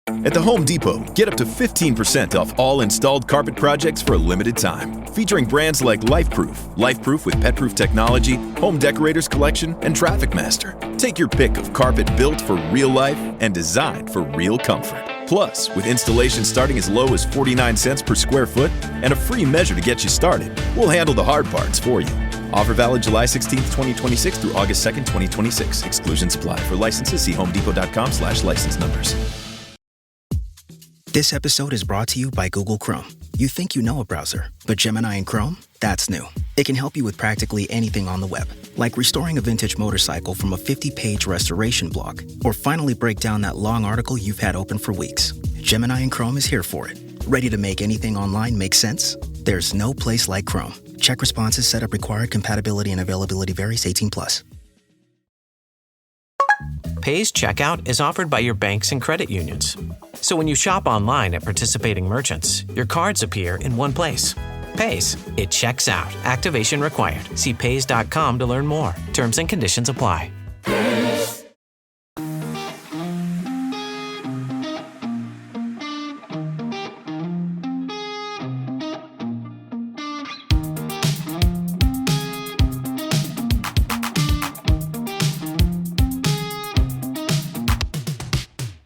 At the Home Depot, get up to 15% off all installed carpet projects for a limited time. Featuring brands like LifeProof, LifeProof with PetProof technology, Home Decorators Collection, and Traffic Master. Take your pick of carpet built for real life and designed for real comfort. Plus, with installation starting as low as 49 cents per square foot and a free measure to get you started, we'll handle the hard parts for you. Offer valid July 16th, 2026 through August 2nd, 2026. Exclusions apply. For licenses, see homedepot.com/license numbers. This episode is brought to you by Google Chrome. You think you know a browser, but Gemini and Chrome? That's new. It can help you with practically anything on the web, like restoring a vintage motorcycle from a 50-page restoration blog, or finally break down that long article you've had open for weeks. Gemini and Chrome is here for it. Ready to make anything online make sense? There's no place like Chrome. Check responses, setup required, compatibility and availability varies, 18+. Paze Checkout is offered by your banks and credit unions. So when you shop online at participating merchants, your cards appear in one place. Paze. It checks out. Activation required. See paze.com to learn more. Terms and conditions apply.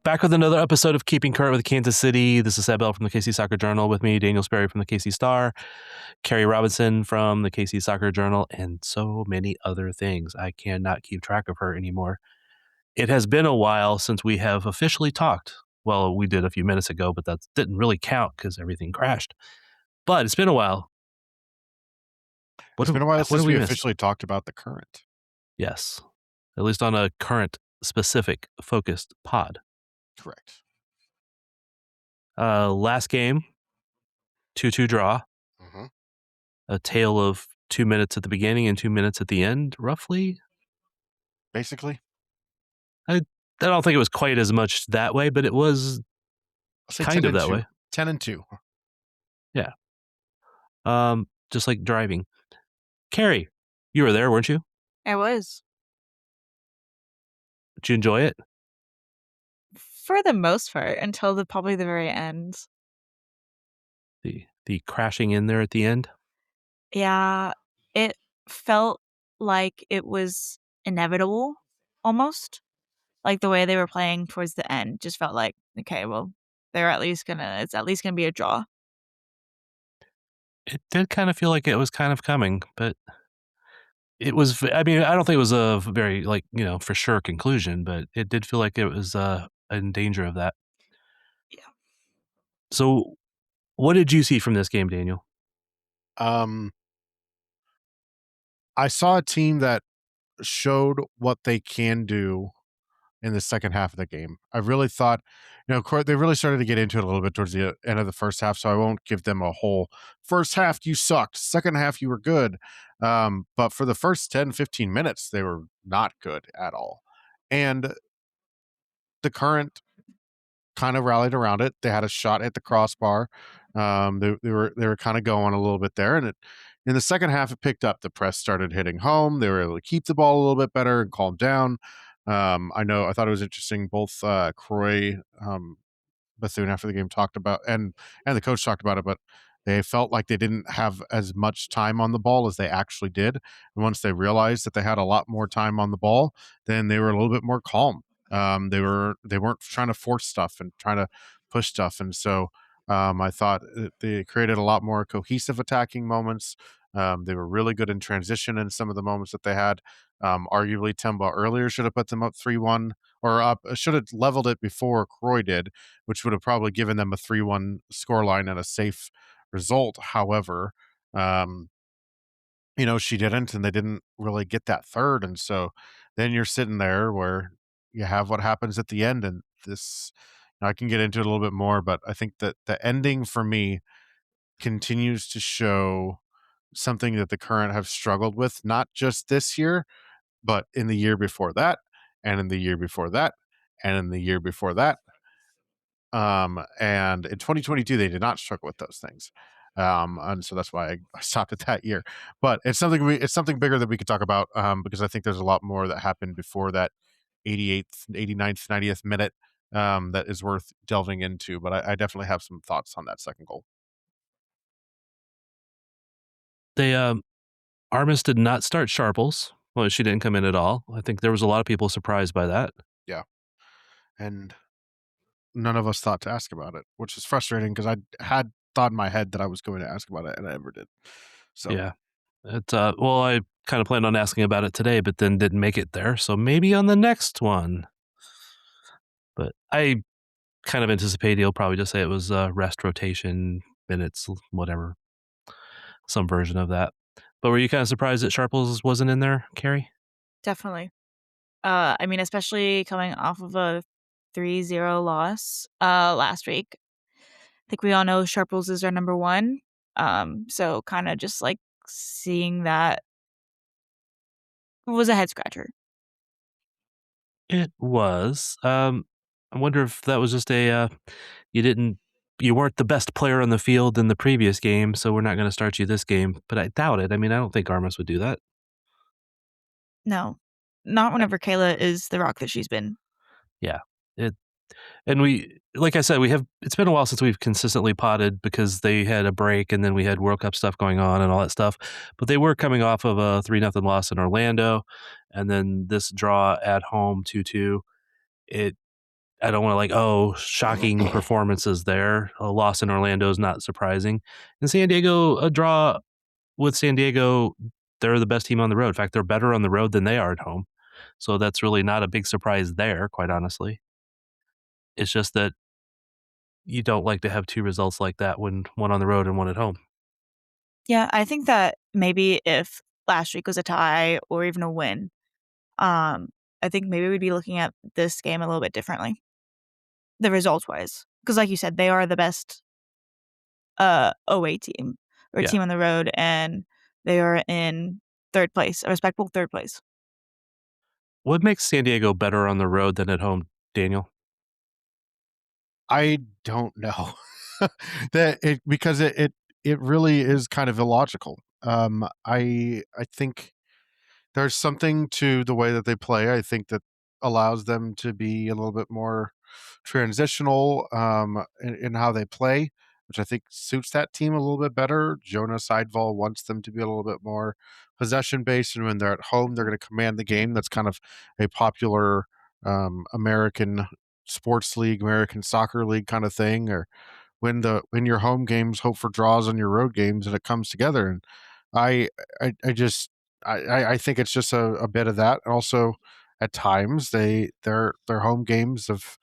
Back with another episode of Keeping Current with Kansas City. This is Seb Bell from the KC Soccer Journal. With me, Daniel Sperry from the KC Star, Carrie Robinson from the KC Soccer Journal, and so many other things. I cannot keep track of her anymore. It has been a while since we have officially talked. Well, we did a few minutes ago, but that didn't really count because everything crashed. But it's been a while. It's been a while since we officially talked about the Current. Yes. At least on a Current-specific, focused pod. Correct. Last game, 2-2 draw. Mm-hmm. A tale of 2 minutes at the beginning and 2 minutes at the end, roughly. Basically. I don't think it was quite as much that way, but it was kind of that way. 10-2. Yeah. Just like driving. Carrie, you were there, weren't you? I was. Did you enjoy it? For the most part, until probably the very end. The crashing in there at the end? Yeah, it felt like it was inevitable, almost. Like the way they were playing towards the end just felt like, okay, well, it's at least gonna be a draw. It did kind of feel like it was kind of coming, but it was, I mean, I don't think it was a very, for sure conclusion, but it did feel like it was in danger of that. Yeah. So what did you see from this game, Daniel? I saw a team that showed what they can do in the second half of the game. I really thought, they really started to get into it a little bit towards the end of the first half, so I won't give them a whole first half, you sucked. Second half, you were good. But for the first 10, 15 minutes, they were not good at all. And the Current kind of rallied around it. They had a shot at the crossbar. They were kind of going a little bit there, and in the second half it picked up. The press started hitting home. They were able to keep the ball a little bit better and calm down. I thought it was interesting. Both Croy, Bethune after the game talked about, and the coach talked about it, but they felt like they didn't have as much time on the ball as they actually did. And once they realized that they had a lot more time on the ball, then they were a little bit more calm. They weren't trying to force stuff and trying to push stuff. And so I thought they created a lot more cohesive attacking moments. They were really good in transition in some of the moments that they had. Arguably, Temba earlier should have put them up 3-1 or up, should have leveled it before Croy did, which would have probably given them a 3-1 scoreline and a safe result. However, she didn't, and they didn't really get that third. And so then you're sitting there where you have what happens at the end. And this, I can get into it a little bit more, but I think that the ending for me continues to show something that the Current have struggled with, not just this year, but in the year before that, and in the year before that, and in the year before that. And in 2022, they did not struggle with those things. And so that's why I stopped at that year. But it's something bigger that we could talk about, because I think there's a lot more that happened before that 88th, 89th, 90th minute. that is worth delving into. But I definitely have some thoughts on that second goal. They Armis did not start Sharples. Well, she didn't come in at all. I think there was a lot of people surprised by that. Yeah, and none of us thought to ask about it, which is frustrating because I had thought in my head that I was going to ask about it, and I never did. So Yeah. Well, I kind of planned on asking about it today, but then didn't make it there. So maybe on the next one. But I kind of anticipate he'll probably just say it was rest, rotation, minutes, whatever, some version of that. But were you kind of surprised that Sharples wasn't in there, Carrie? Definitely. I mean, especially coming off of a 3-0 loss last week. I think we all know Sharples is our number one. So kind of just like seeing that was a head scratcher. It was. I wonder if that was just a you weren't the best player on the field in the previous game, so we're not going to start you this game. But I doubt it. I mean, I don't think Armis would do that. No, not whenever Kayla is the rock that she's been. Yeah. And we, like I said, it's been a while since we've consistently potted because they had a break and then we had World Cup stuff going on and all that stuff. But they were coming off of a 3-0 loss in Orlando and then this draw at home 2-2. I don't want to shocking performances there. A loss in Orlando is not surprising. In San Diego, a draw with San Diego, they're the best team on the road. In fact, they're better on the road than they are at home. So that's really not a big surprise there, quite honestly. It's just that you don't like to have two results like that when one on the road and one at home. Yeah, I think that maybe if last week was a tie or even a win, I think maybe we'd be looking at this game a little bit differently. The results wise. Because like you said, they are the best away team or Yeah. team on the road, and they are in third place, a respectable third place. What makes San Diego better on the road than at home, Daniel? I don't know because it really is kind of illogical. I think there's something to the way that they play. I think that allows them to be a little bit more transitional in how they play, which I think suits that team a little bit better. Jonah Seidval wants them to be a little bit more possession based, and when they're at home, they're going to command the game. That's kind of a popular American sports league, American soccer league kind of thing, or when your home games hope for draws on your road games and it comes together. And I I just I think it's just a bit of that. Also, at times their home games have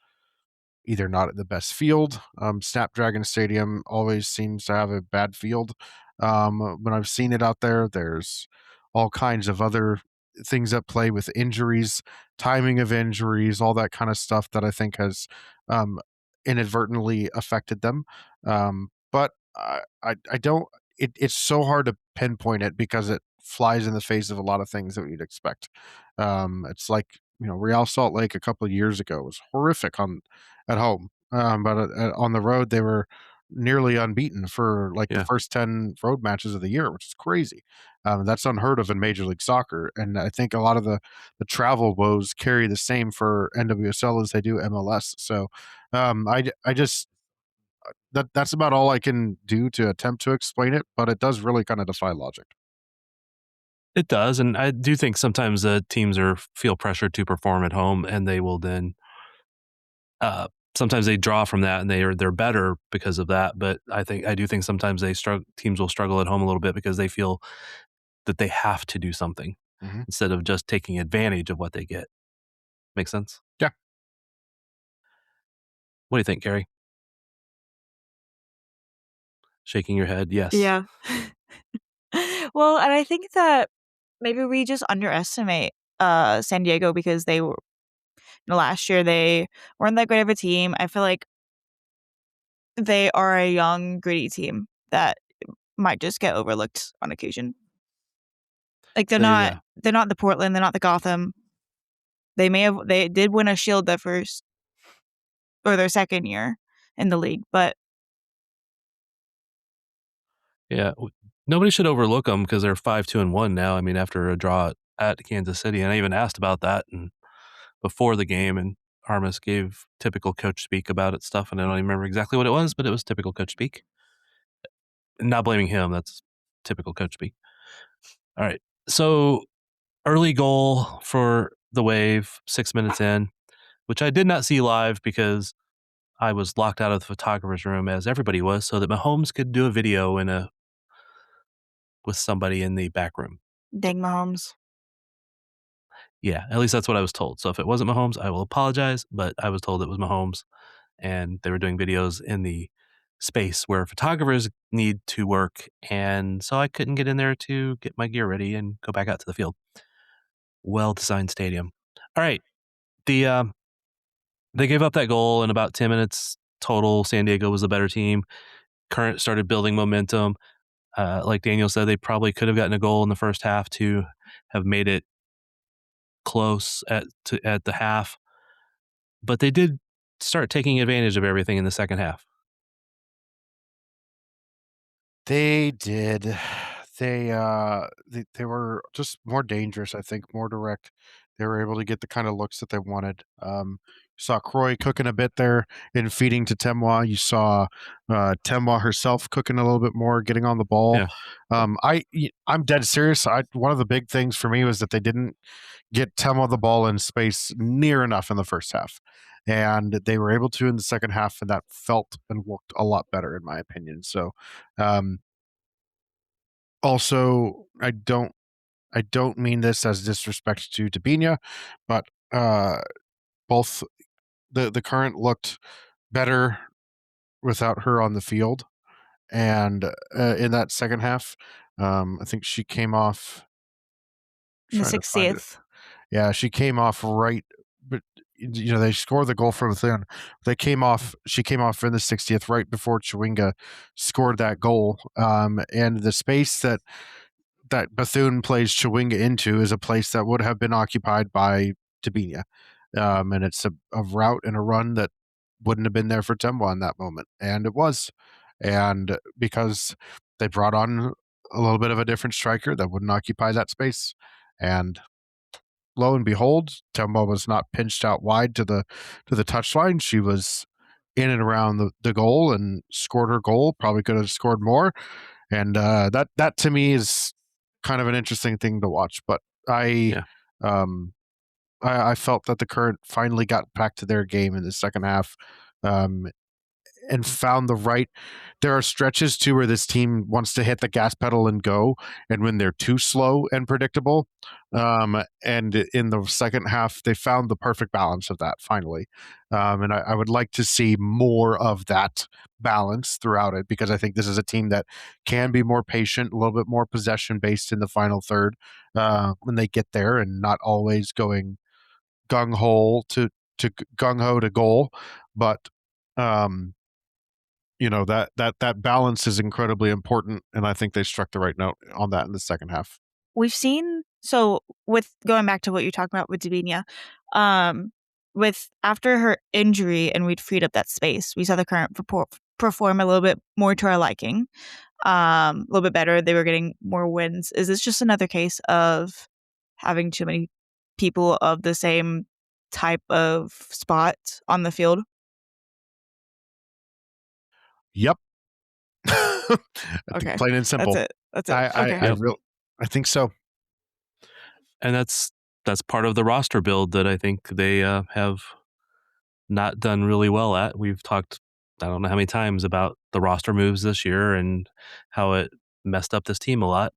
either not at the best field. Snapdragon Stadium always seems to have a bad field. When I've seen it out there, there's all kinds of other things at play with injuries, timing of injuries, all that kind of stuff that I think has um, inadvertently affected them. But I don't. It's so hard to pinpoint it because it flies in the face of a lot of things that you'd expect. It's like Real Salt Lake a couple of years ago was horrific at home, but on the road they were nearly unbeaten for like the Yeah. first 10 road matches of the year, which is crazy. That's unheard of in Major League Soccer, and I think a lot of the travel woes carry the same for NWSL as they do MLS. So I just that's about all I can do to attempt to explain it, but it does really kind of defy logic. It does, and I do think sometimes teams feel pressured to perform at home, and they will then sometimes they draw from that, and they're better because of that. But I do think sometimes teams will struggle at home a little bit because they feel that they have to do something Mhm. instead of just taking advantage of what they get. Make sense? Yeah. What do you think, Gary? Shaking your head, yes. Yeah. Well, and I think that maybe we just underestimate San Diego because they were last year they weren't that great of a team. I feel like they are a young, gritty team that might just get overlooked on occasion. Like they're not Yeah. they're not the Portland, they're not the Gotham. They did win a shield their first or their second year in the league, but Yeah, nobody should overlook them because they're 5-2-1 now. I mean, after a draw at Kansas City, and I even asked about that and before the game, and Armas gave typical coach speak about it stuff, and I don't even remember exactly what it was, but it was typical coach speak. Not blaming him, that's typical coach speak. All right, so early goal for the Wave, 6 minutes in, which I did not see live because I was locked out of the photographer's room, as everybody was, so that Mahomes could do a video with somebody in the back room. Dang Mahomes. Yeah, at least that's what I was told. So if it wasn't Mahomes, I will apologize, but I was told it was Mahomes, and they were doing videos in the space where photographers need to work, and so I couldn't get in there to get my gear ready and go back out to the field. Well-designed stadium. All right, they gave up that goal in about 10 minutes total. San Diego was the better team. Current started building momentum. Like Daniel said, they probably could have gotten a goal in the first half to have made it close at the half, but they did start taking advantage of everything in the second half. They did. They were just more dangerous, I think, more direct. They were able to get the kind of looks that they wanted. You saw Croy cooking a bit there and feeding to Temois. You saw Temois herself cooking a little bit more, getting on the ball. Yeah. I'm dead serious. One of the big things for me was that they didn't get Temois the ball in space near enough in the first half. And they were able to in the second half, and that felt and looked a lot better, in my opinion. So, also, I don't mean this as disrespect to Debinha, but both the current looked better without her on the field, and in that second half, I think she came off In the trying to find it. 60th. Yeah, she came off right, but they scored the goal from within. She came off in the 60th, right before Chawinga scored that goal. And the space that Bethune plays Chawinga into is a place that would have been occupied by Debinha. And it's a route and a run that wouldn't have been there for Temois in that moment. And it was. And because they brought on a little bit of a different striker that wouldn't occupy that space. And lo and behold, Temois was not pinched out wide to the touchline. She was in and around the goal and scored her goal. Probably could have scored more. And that to me is kind of an interesting thing to watch. But I felt that the Current finally got back to their game in the second half, and found the right. There are stretches too where this team wants to hit the gas pedal and go, and when they're too slow and predictable. And in the second half, they found the perfect balance of that finally. And I would like to see more of that balance throughout it, because I think this is a team that can be more patient, a little bit more possession based in the final third when they get there, and not always going gung ho to goal. But that balance is incredibly important, and I think they struck the right note on that in the second half. We've seen, so with going back to what you're talking about with Debinha, with after her injury and we'd freed up that space, we saw the Current perform a little bit more to our liking, a little bit better. They were getting more wins. Is this just another case of having too many people of the same type of spot on the field? Yep. Okay. Plain and simple. That's it. I think so. And that's part of the roster build that I think they have not done really well at. We've talked, I don't know how many times, about the roster moves this year and how it messed up this team a lot.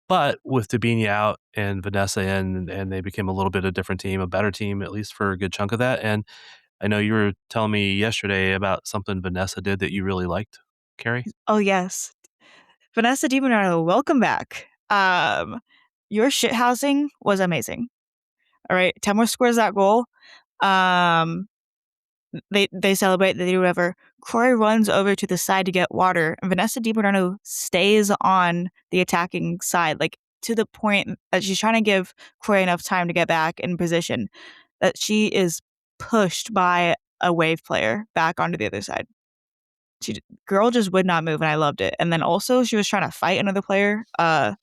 But with Debinha out and Vanessa in, and they became a little bit of a different team, a better team, at least for a good chunk of that. And I know you were telling me yesterday about something Vanessa did that you really liked, Carrie. Oh, yes. Vanessa DiBernardo, welcome back. Your shithousing was amazing. All right. Temois scores that goal. They celebrate, they do whatever. Croy runs over to the side to get water, and Vanessa DiBernardo stays on the attacking side, like to the point that she's trying to give Croy enough time to get back in position, that she is pushed by a Wave player back onto the other side. Girl just would not move, and I loved it. And then also she was trying to fight another player. Probably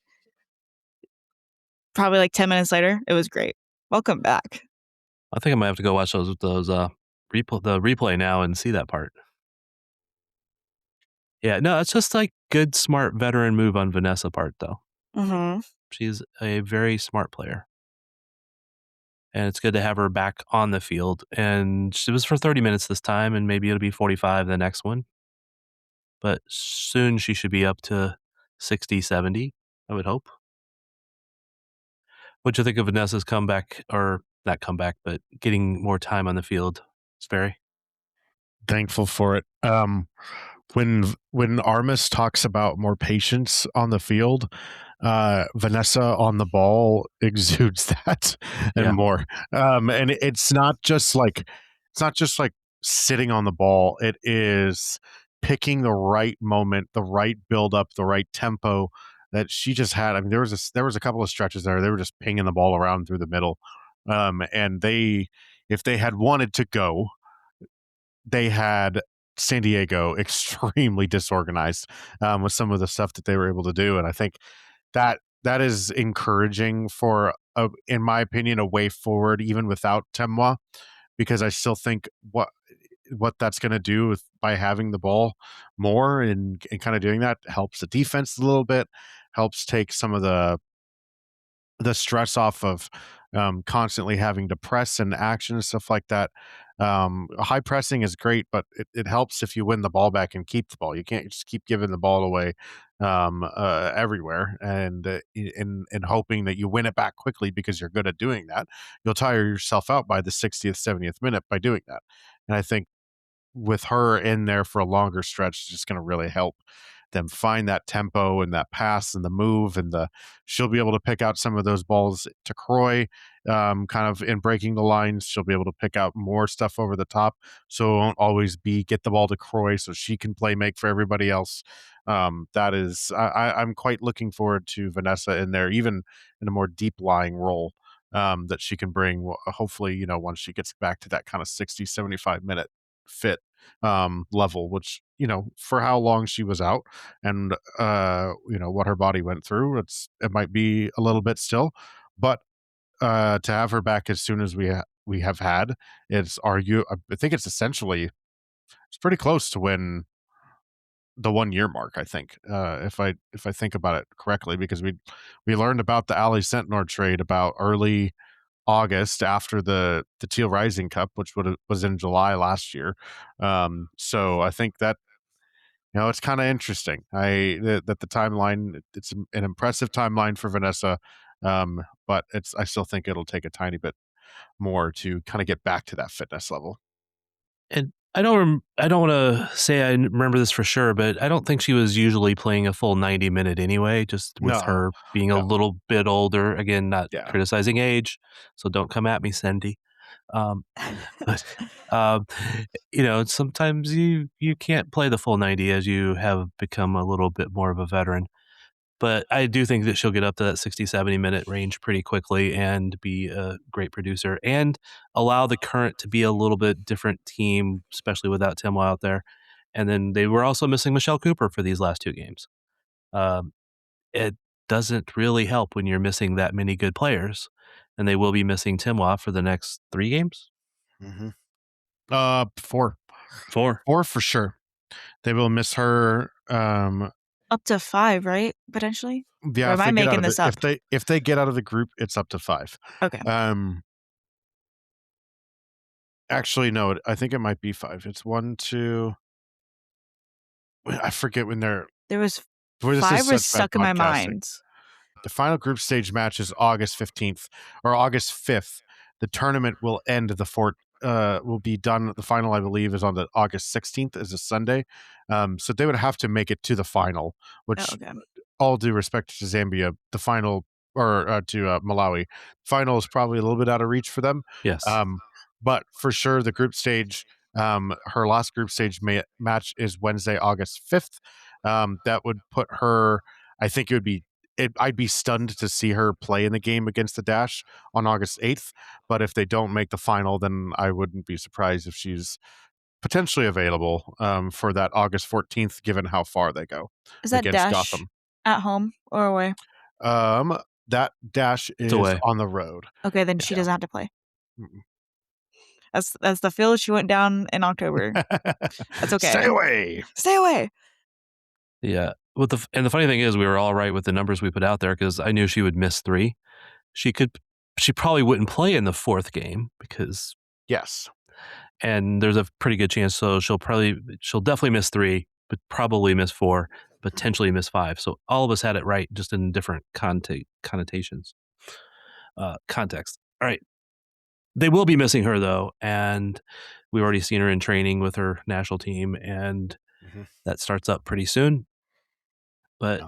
like 10 minutes later. It was great. Welcome back. I think I might have to go watch the replay now and see that part. Yeah, no, it's just like good, smart veteran move on Vanessa part though. Mm-hmm. She's a very smart player. And it's good to have her back on the field. And it was for 30 minutes this time, and maybe it'll be 45 the next one. But soon she should be up to 60, 70, I would hope. What'd you think of Vanessa's comeback, or not comeback, but getting more time on the field? It's very Thankful for it. When Armis talks about more patience on the field, Vanessa on the ball exudes that and Yeah. more. And it's not just like sitting on the ball. It is picking the right moment, the right build up, the right tempo that she just had. I mean, there was a couple of stretches there. They were just pinging the ball around through the middle. And if they had wanted to go, they had San Diego extremely disorganized with some of the stuff that they were able to do, and I think that is encouraging for, in my opinion, a way forward even without Temwa, because I still think what that's going to do by having the ball more and kind of doing that helps the defense a little bit, helps take some of the stress off of constantly having to press and action and stuff like that. High pressing is great, but it helps if you win the ball back and keep the ball. You can't just keep giving the ball away everywhere and in hoping that you win it back quickly because you're good at doing that. You'll tire yourself out by the 60th, 70th minute by doing that. And I think with her in there for a longer stretch, it's just going to really help them find that tempo and that pass and the move, and she'll be able to pick out some of those balls to Croy, kind of in breaking the lines. She'll be able to pick out more stuff over the top, so it won't always be get the ball to Croy so she can play make for everybody else. That is, I'm quite looking forward to Vanessa in there, even in a more deep lying role that she can bring. Hopefully, once she gets back to that kind of 60, 75 minute fit level, which for how long she was out and what her body went through, it might be a little bit still, but to have her back as soon as we have had, I think it's pretty close to when the 1 year mark, I think, if I think about it correctly, because we learned about the Ali Sentnor trade about early August after the Teal Rising Cup, which was in July last year. So I think that it's kind of interesting. That the timeline, it's an impressive timeline for Vanessa, but I still think it'll take a tiny bit more to kind of get back to that fitness level. And I don't want to say I remember this for sure, but I don't think she was usually playing a full 90 minute anyway, just with her being a little bit older. Again, not criticizing age, so don't come at me, Cindy. But sometimes you can't play the full 90 as you have become a little bit more of a veteran. But I do think that she'll get up to that 60, 70 minute range pretty quickly and be a great producer and allow the Current to be a little bit different team, especially without Temwa out there. And then they were also missing Michelle Cooper for these last 2 games. It doesn't really help when you're missing that many good players, and they will be missing Temwa for the next 3 games. Mm-hmm. 4 for sure. They will miss her. Up to 5, right? Potentially. Yeah. Or am I making this up? If they get out of the group, it's up to 5. Okay. Actually, no. I think it might be 5. It's 1, 2. I forget when they're. There was 5 was stuck in my mind. The final group stage match is August 15th or August 5th. The tournament will end will be done. The final, I believe, is on the August 16th, is a Sunday. So they would have to make it to the final, which, all due respect to Zambia, the final, or to Malawi, final is probably a little bit out of reach for them. Yes. But for sure, the group stage, her last group stage match is Wednesday, August 5th. That would put her, I think I'd be stunned to see her play in the game against the Dash on August 8th. But if they don't make the final, then I wouldn't be surprised if she's potentially available for that August 14th, given how far they go. Is that against Dash Gotham at home or away? That Dash is away. on the road. Okay, then she doesn't have to play. That's the field she went down in October. That's okay. Stay away. Stay away. Yeah. And the funny thing is, we were all right with the numbers we put out there because I knew she would miss 3. She probably wouldn't play in the 4th game because Yes. and there's a pretty good chance. So she'll definitely miss 3, but probably miss 4, potentially miss 5. So all of us had it right, just in different connotations, context. All right. They will be missing her though, and we've already seen her in training with her national team, and that starts up pretty soon. But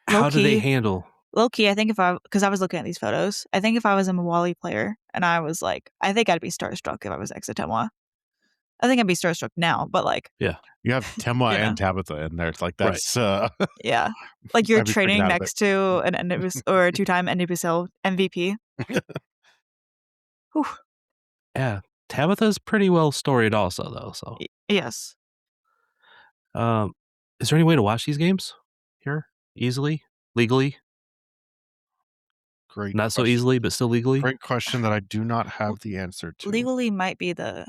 how do they handle? Low-key, I think because I was looking at these photos, I think if I was a Mawali player and I was like, I think I'd be starstruck if I was Exotemwa. I think I'd be starstruck now, but like, you have Temwa you know. and Tabitha in there. It's like that's yeah, like you're I'd be freaking training out a next to an or a 2-time NWSL MVP. Whew. Yeah, Tabitha's pretty well storied also though. So Yes. Is there any way to watch these games here easily, legally? great. Not so question. easily, but still legally. Great question that I do not have the answer to. Legally might be the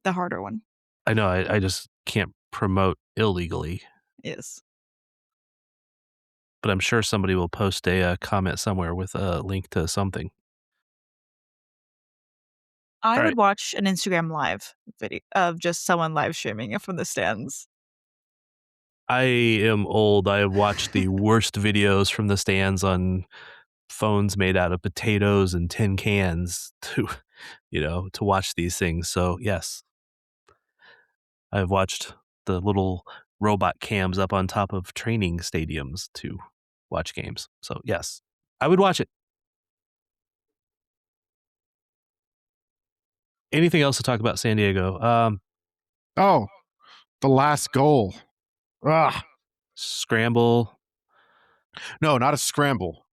harder one. I know. I just can't promote illegally, Yes. but I'm sure somebody will post a comment somewhere with a link to something. I All would right. watch an Instagram live video of just someone live streaming it from the stands. I am old. I have watched the worst videos from the stands on phones made out of potatoes and tin cans to watch these things. So yes, I've watched the little robot cams up on top of training stadiums to watch games. So yes, I would watch it. Anything else to talk about San Diego? Oh, the last goal. Scramble. No, not a scramble.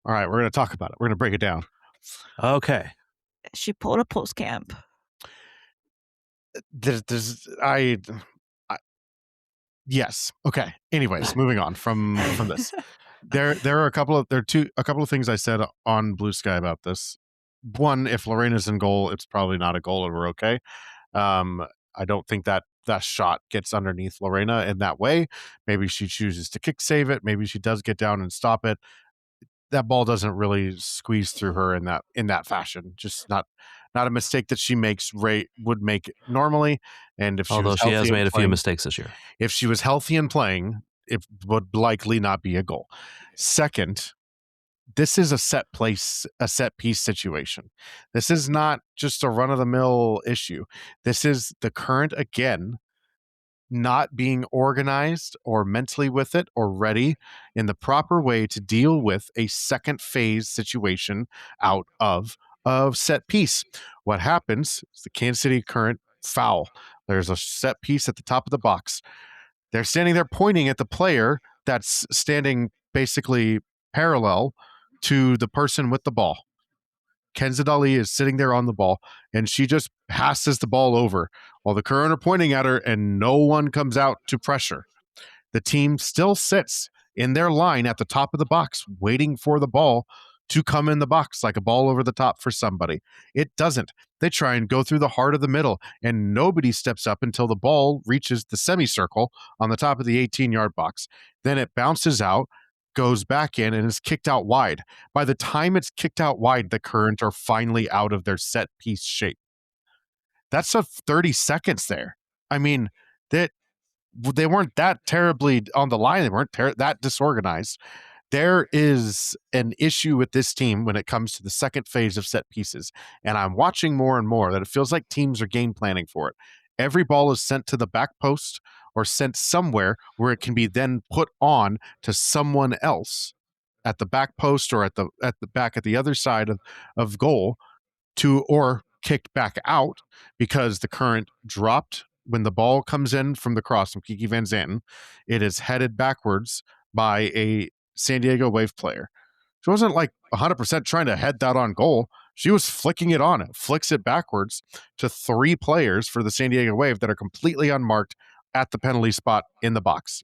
All right, we're going to talk about it. We're going to break it down. Okay. She pulled a post camp. Yes. Okay. Anyways, moving on from this. There are a couple of things I said on Blue Sky about this. One, if Lorena's in goal, it's probably not a goal and we're okay. I don't think that shot gets underneath Lorena in that way. Maybe she chooses to kick save it. Maybe she does get down and stop it. That ball doesn't really squeeze through her in that fashion. Just not a mistake that she would make normally. And if although she has made a few mistakes this year, if she was healthy and playing, it would likely not be a goal. Second, this is a set piece situation. This is not just a run of the mill issue. This is the Current again not being organized or mentally with it or ready in the proper way to deal with a second phase situation out of set piece. What happens is the Kansas City Current foul. There's a set piece at the top of the box. They're standing there pointing at the player that's standing basically parallel to the person with the ball. Kenza Dali is sitting there on the ball, and she just passes the ball over while the Current are pointing at her, and no one comes out to pressure. The team still sits in their line at the top of the box, waiting for the ball to come in the box like a ball over the top for somebody. It doesn't. They try and go through the heart of the middle, and nobody steps up until the ball reaches the semicircle on the top of the 18-yard box. Then it bounces out, goes back in, and is kicked out wide. By the time it's kicked out wide, the Current are finally out of their set piece shape. That's a 30 seconds there. I mean, that they weren't that terribly on the line. They weren't that disorganized. There is an issue with this team when it comes to the second phase of set pieces. And I'm watching more and more that it feels like teams are game planning for it. Every ball is sent to the back post or sent somewhere where it can be then put on to someone else at the back post or at the back at the other side of goal or kicked back out because the Current dropped when the ball comes in from the cross from Kiki Van Zanten. It is headed backwards by a San Diego Wave player. She wasn't like 100% trying to head that on goal. She was flicking it on. It flicks it backwards to 3 players for the San Diego Wave that are completely unmarked at the penalty spot in the box.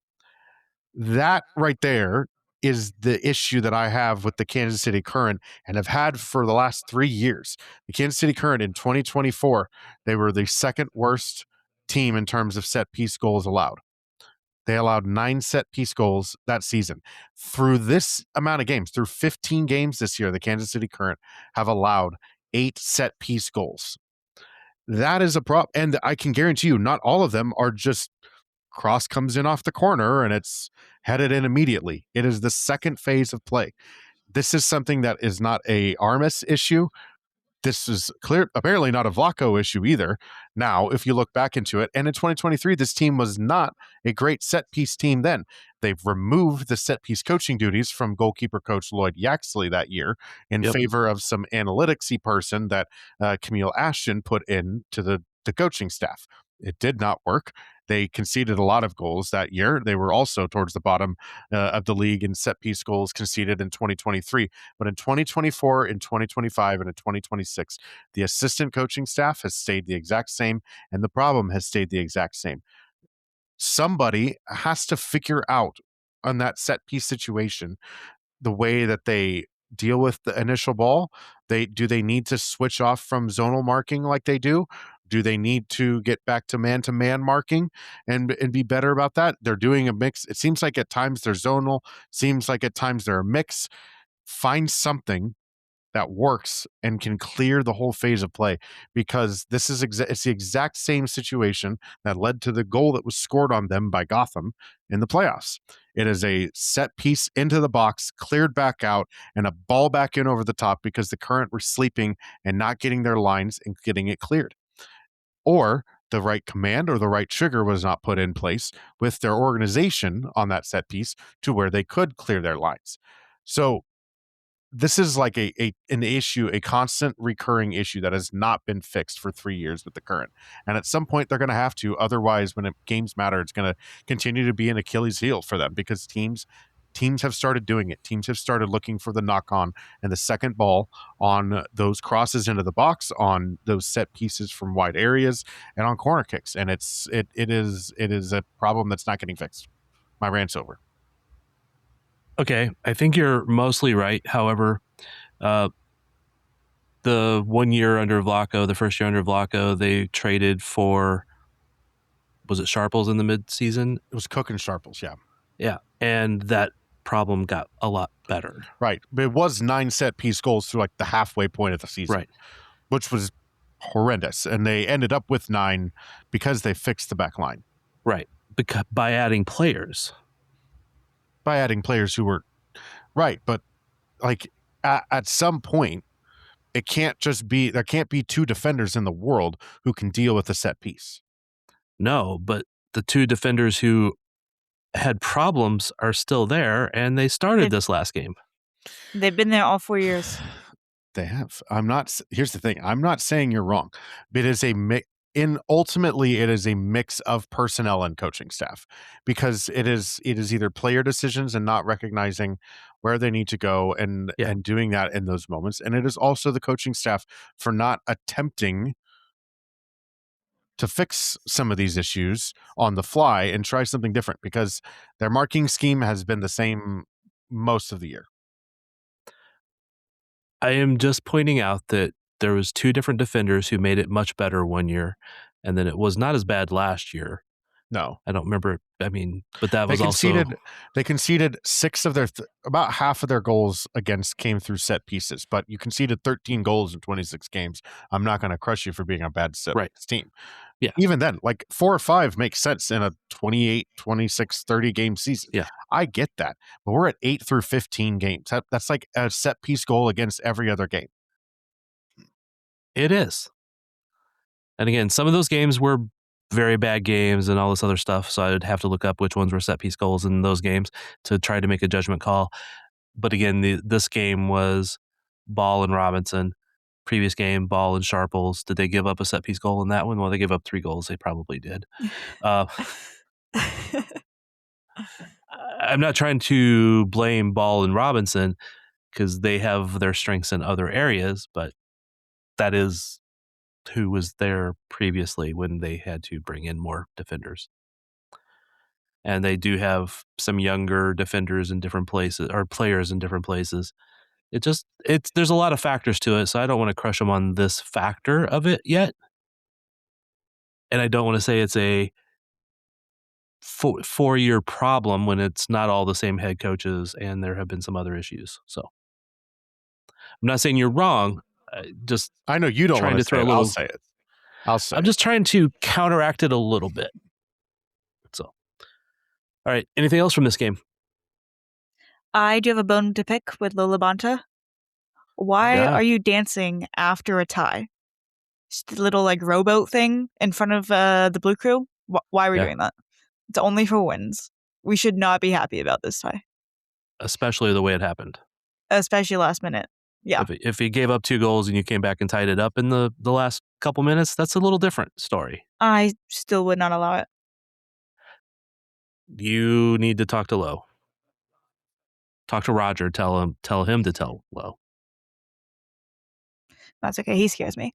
That right there is the issue that I have with the Kansas City Current and have had for the last 3 years. The Kansas City Current in 2024, they were the second worst team in terms of set piece goals allowed. They allowed 9 set piece goals that season. Through this amount of games, through 15 games this year, the Kansas City Current have allowed 8 set piece goals. That is a problem. And I can guarantee you, not all of them are just cross comes in off the corner and it's headed in immediately. It is the second phase of play. This is something that is not a Armas issue. This is apparently not a Vlaco issue either. Now, if you look back into it, and in 2023, this team was not a great set piece team then. They've removed the set piece coaching duties from goalkeeper coach Lloyd Yaxley that year in favor of some analyticsy person that Camille Ashton put into the coaching staff. It did not work. They conceded a lot of goals that year. They were also towards the bottom of the league in set piece goals conceded in 2023. But in 2024, in 2025, and in 2026, the assistant coaching staff has stayed the exact same, and the problem has stayed the exact same. Somebody has to figure out on that set piece situation the way that they deal with the initial ball. Do they need to switch off from zonal marking like they do? Do they need to get back to man marking and be better about that? They're doing a mix. It seems like at times they're zonal. Seems like at times they're a mix. Find something that works and can clear the whole phase of play, because this is it's the exact same situation that led to the goal that was scored on them by Gotham in the playoffs. It is a set piece into the box, cleared back out, and a ball back in over the top because the Current were sleeping and not getting their lines and getting it cleared. Or the right command or the right trigger was not put in place with their organization on that set piece to where they could clear their lines. So this is like an issue, a constant recurring issue that has not been fixed for 3 years with the Current. And at some point they're going to have to, otherwise when games matter, it's going to continue to be an Achilles heel for them, because teams have started doing it. Teams have started looking for the knock on and the second ball on those crosses into the box, on those set pieces from wide areas, and on corner kicks. And it is a problem that's not getting fixed. My rant's over. Okay, I think you're mostly right. However, the 1 year under Vlaco, the first year under Vlaco, they traded for, was it Sharples in the mid-season? It was Cook and Sharples, yeah. Yeah, and that problem got a lot better. Right, but it was 9 set-piece goals through like the halfway point of the season. Right. Which was horrendous, and they ended up with 9 because they fixed the back line. Right, by adding players. By adding players who were right, but like at some point, it can't just be, there can't be 2 defenders in the world who can deal with a set piece. No, but the 2 defenders who had problems are still there, and they started this last game. They've been there all 4 years. They have. Here's the thing. I'm not saying you're wrong, but it is a mix. Ultimately, it is a mix of personnel and coaching staff, because it is either player decisions and not recognizing where they need to go and doing that in those moments. And it is also the coaching staff for not attempting to fix some of these issues on the fly and try something different, because their marking scheme has been the same most of the year. I am just pointing out that there was 2 different defenders who made it much better 1 year, and then it was not as bad last year. No, I don't remember. I mean, but that was also they conceded 6 of their about half of their goals against came through set pieces. But you conceded 13 goals in 26 games. I'm not going to crush you for being a bad set piece team. Yeah, even then, like 4 or 5 makes sense in a 28, 26, 30 game season. Yeah, I get that, but we're at 8 through 15 games. That's like a set piece goal against every other game. It is. And again, some of those games were very bad games and all this other stuff, so I would have to look up which ones were set piece goals in those games to try to make a judgment call. But again, this game was Ball and Robinson. Previous game, Ball and Sharples. Did they give up a set piece goal in that one? Well, they gave up 3 goals. They probably did. I'm not trying to blame Ball and Robinson, because they have their strengths in other areas, but that is who was there previously when they had to bring in more defenders. and they do have some younger defenders in different places or players in different places. There's a lot of factors to it, so I don't want to crush them on this factor of it yet. And I don't want to say it's a 4-year problem when it's not all the same head coaches and there have been some other issues. So I'm not saying you're wrong. I know you don't trying want to to throw say a it. little. I'll say it. I'm just trying to counteract it a little bit. So, all right. Anything else from this game? I do have a bone to pick with Lola Bonta. Why are you dancing after a tie? Just the little like rowboat thing in front of the Blue Crew. Why are we doing that? It's only for wins. We should not be happy about this tie. Especially the way it happened. Especially last minute. Yeah. If he gave up 2 goals and you came back and tied it up in the last couple minutes, that's a little different story. I still would not allow it. You need to talk to Lowe. Talk to Roger. Tell him to tell Lowe. That's okay. He scares me.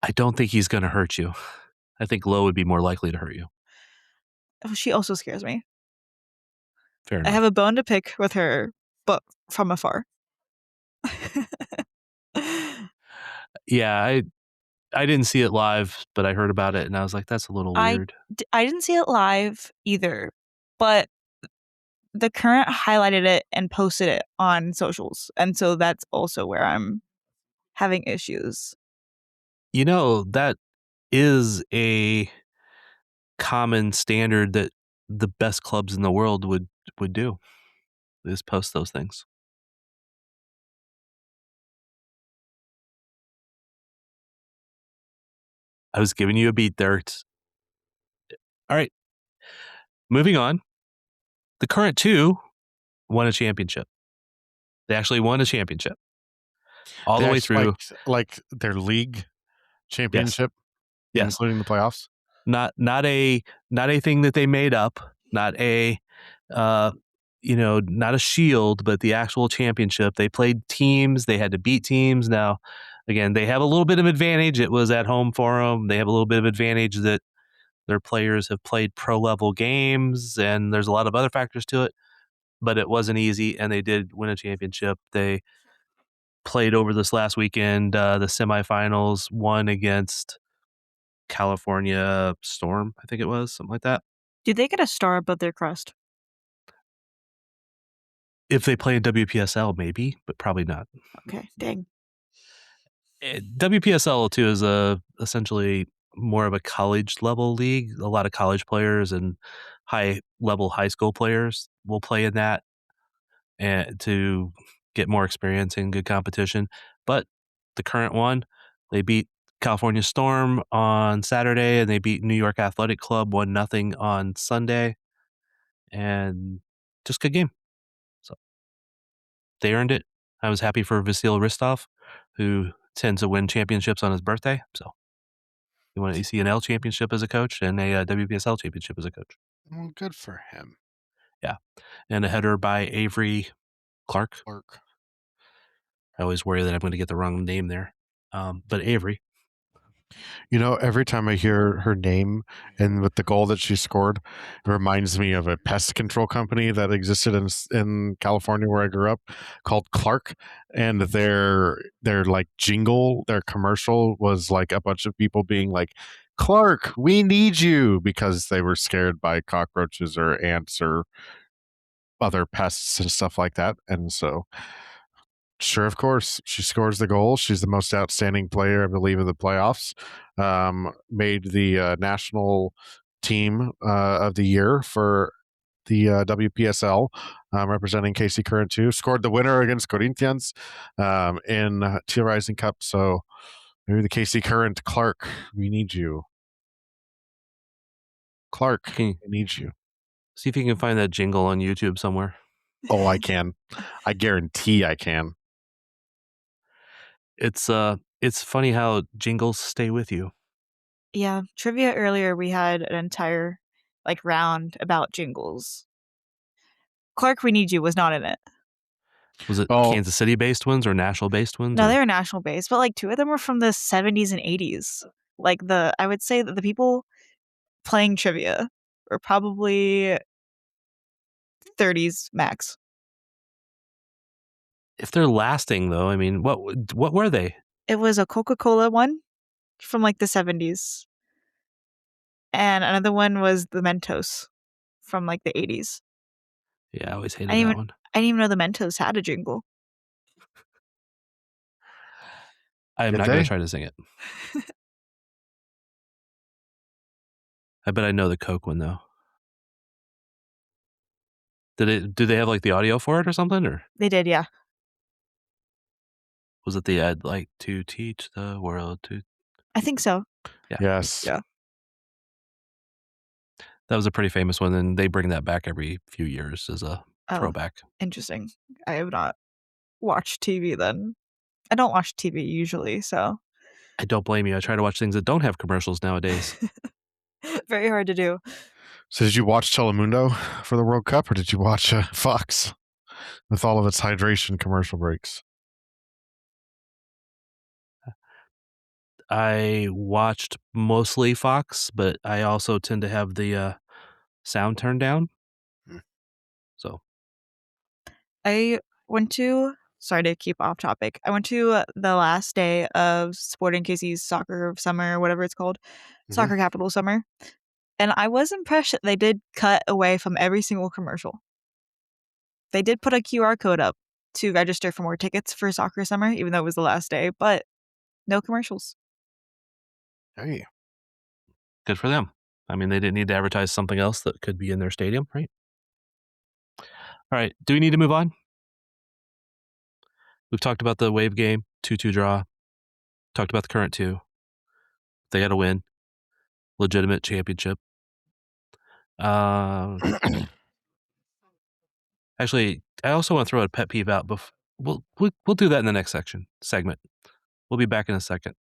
I don't think he's going to hurt you. I think Lowe would be more likely to hurt you. She also scares me. Fair enough. I have a bone to pick with her, but from afar. Yeah, I didn't see it live, but I heard about it and I was like, that's a little weird. I didn't see it live either, but the Current highlighted it and posted it on socials. And so that's also where I'm having issues. You know, that is a common standard that the best clubs in the world would do. Is post those things. I was giving you a beat there. All right. Moving on. The Current 2 won a championship. They actually won a championship. All the way through. Like their league championship, yes, including the playoffs. Not a thing that they made up. Not a not a shield, but the actual championship. They played teams. They had to beat teams. Now, again, they have a little bit of advantage. It was at home for them. They have a little bit of advantage that their players have played pro-level games, and there's a lot of other factors to it. But it wasn't easy, and they did win a championship. They played over this last weekend, the semifinals, won against California Storm, I think it was, something like that. Did they get a star above their crest? If they play in WPSL, maybe, but probably not. Okay, dang. WPSL too is essentially more of a college level league. A lot of college players and high level high school players will play in that and to get more experience in good competition. But the Current one, they beat California Storm on Saturday and they beat New York Athletic Club 1-0 on Sunday, and just good game. So they earned it. I was happy for Vasil Ristov, who tends to win championships on his birthday. So he won an ECNL championship as a coach and a WPSL championship as a coach. Well, good for him. Yeah. And a header by Avery Clark. I always worry that I'm going to get the wrong name there. But Avery. You know, every time I hear her name and with the goal that she scored, it reminds me of a pest control company that existed in California where I grew up called Clark. And their like jingle, their commercial was like a bunch of people being like, Clark, we need you, because they were scared by cockroaches or ants or other pests and stuff like that. And so, sure, of course, she scores the goal. She's the most outstanding player, I believe, of the playoffs. Made the national team of the year for the WPSL, representing KC Current 2. Scored the winner against Corinthians in Teal Rising Cup. So maybe the KC Current, Clark, we need you. Clark, we need you. See if you can find that jingle on YouTube somewhere. Oh, I can. I guarantee I can. It's funny how jingles stay with you. Yeah, trivia earlier we had an entire like round about jingles. Clark, we need you was not in it. Was it Kansas City based ones or national based ones? No, they were national based, but like 2 of them were from the 70s and 80s. Like I would say that the people playing trivia were probably 30s max. If they're lasting, though, I mean, what were they? It was a Coca-Cola one from like the 70s. And another one was the Mentos from like the 80s. Yeah, I always hated I didn't that even, one. I didn't even know the Mentos had a jingle. I'm Did not going they? to try to sing it. I bet I know the Coke one, though. Do they have like the audio for it or something? Or They did, yeah. was it the I'd like to teach the world to? I think so. Yeah. Yes. Yeah. That was a pretty famous one, and they bring that back every few years as a Oh, throwback. interesting. I have not watched TV then. I don't watch TV usually, so I don't blame you. I try to watch things that don't have commercials nowadays. very hard to do. So did you watch Telemundo for the World Cup, or did you watch Fox with all of its hydration commercial breaks? I watched mostly Fox, but I also tend to have the sound turned down. So I went to, sorry to keep off topic. I went to the last day of Sporting KC's Soccer Summer, whatever it's called, Soccer Capital Summer. And I was impressed that they did cut away from every single commercial. They did put a QR code up to register for more tickets for Soccer Summer, even though it was the last day, but no commercials. Hey, good for them. I mean, they didn't need to advertise something else that could be in their stadium, right? All right. Do we need to move on? We've talked about the Wave game, 2-2 draw. Talked about the current two. They got to win. Legitimate championship. Actually, I also want to throw a pet peeve out. We'll do that in the next segment. We'll be back in a second.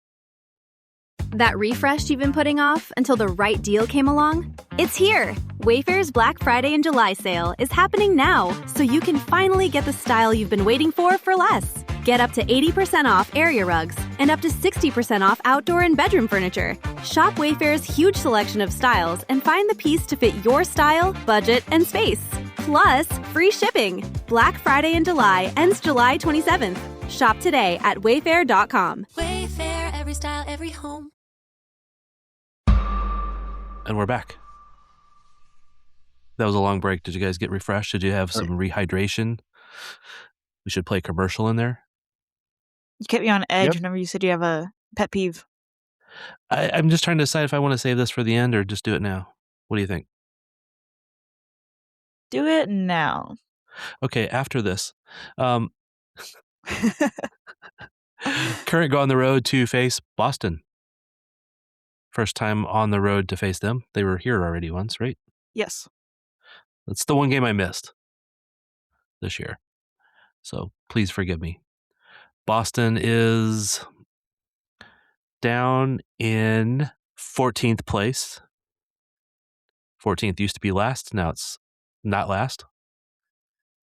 That refresh you've been putting off until the right deal came along? It's here! Wayfair's Black Friday and July sale is happening now, so you can finally get the style you've been waiting for less. Get up to 80% off area rugs and up to 60% off outdoor and bedroom furniture. Shop Wayfair's huge selection of styles and find the piece to fit your style, budget, and space. Plus, free shipping. Black Friday in July ends July 27th. Shop today at wayfair.com. Wayfair, every style, every home. And we're back. That was a long break. Did you guys get refreshed? Did you have some rehydration? We should play a commercial in there. You kept me on edge Yep. whenever you said you have a pet peeve. I'm just trying to decide if I want to save this for the end or just do it now. What do you think? Do it now. Okay, after this. Current go on the road to face Boston. First time on the road to face them. They were here already once, right? Yes. That's the one game I missed this year. So please forgive me. Boston is down in 14th place. 14th used to be last. Now it's not last.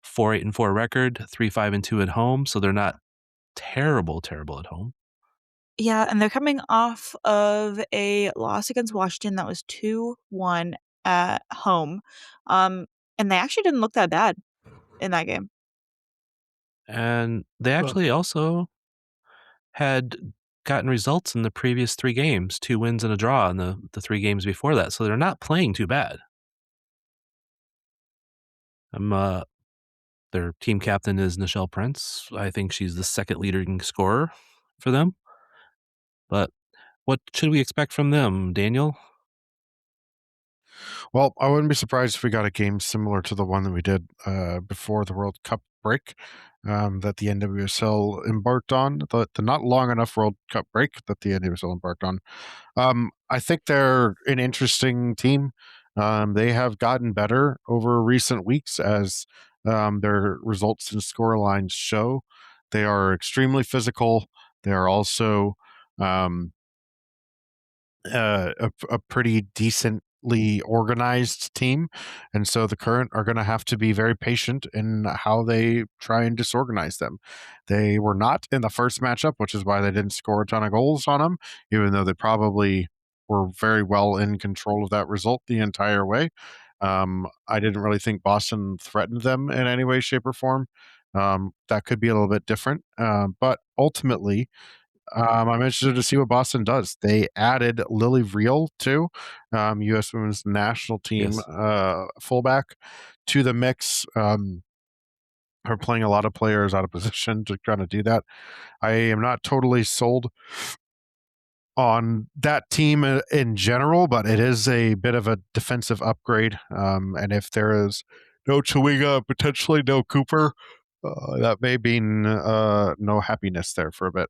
4-8-4 record, 3-5-2 at home. So they're not terrible at home. Yeah, and they're coming off of a loss against Washington that was 2-1 at home. And they actually didn't look that bad in that game. And they actually also had gotten results in the previous 3 games, 2 wins and a draw in the 3 games before that. So they're not playing too bad. Their team captain is Nichelle Prince. I think she's the second leading scorer for them. But what should we expect from them, Daniel? Well, I wouldn't be surprised if we got a game similar to the one that we did before the World Cup break that the NWSL embarked on, the not long enough World Cup break that the NWSL embarked on. I think they're an interesting team. They have gotten better over recent weeks as their results and score lines show. They are extremely physical. They are also a pretty decent organized team, and so the Current are going to have to be very patient in how they try and disorganize them. They were not in the first matchup, which is why they didn't score a ton of goals on them, even though they probably were very well in control of that result the entire way. I didn't really think Boston threatened them in any way, shape, or form. That could be a little bit different, but ultimately, I'm interested to see what Boston does. They added Lily Real too, U.S. Women's National Team fullback, to the mix. Are playing a lot of players out of position to kind of do that. I am not totally sold on that team in general, but it is a bit of a defensive upgrade. And if there is no Chawinga, potentially no Cooper, that may mean no happiness there for a bit.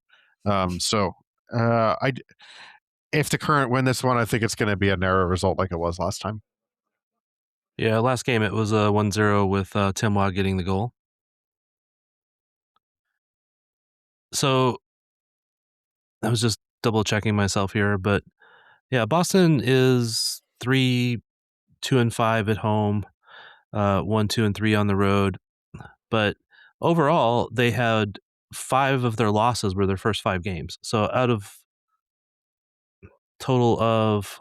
If the Current win this one, I think it's going to be a narrow result like it was last time. Yeah, last game it was a 1-0 with Tim Waugh getting the goal. So I was just double checking myself here, but yeah, Boston is 3-2-5 at home, 1-2-3 on the road. But overall, they had 5 of their losses were their first 5 games. So out of total of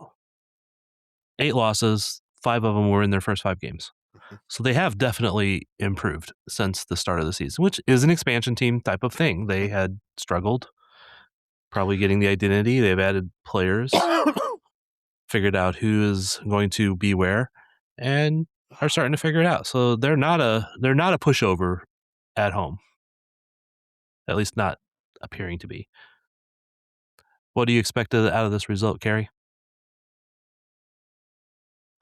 8 losses, 5 of them were in their first 5 games. So they have definitely improved since the start of the season, which is an expansion team type of thing. They had struggled probably getting the identity. They've added players, figured out who is going to be where, and are starting to figure it out. So they're not a pushover at home. At least not appearing to be. What do you expect out of this result, Carrie?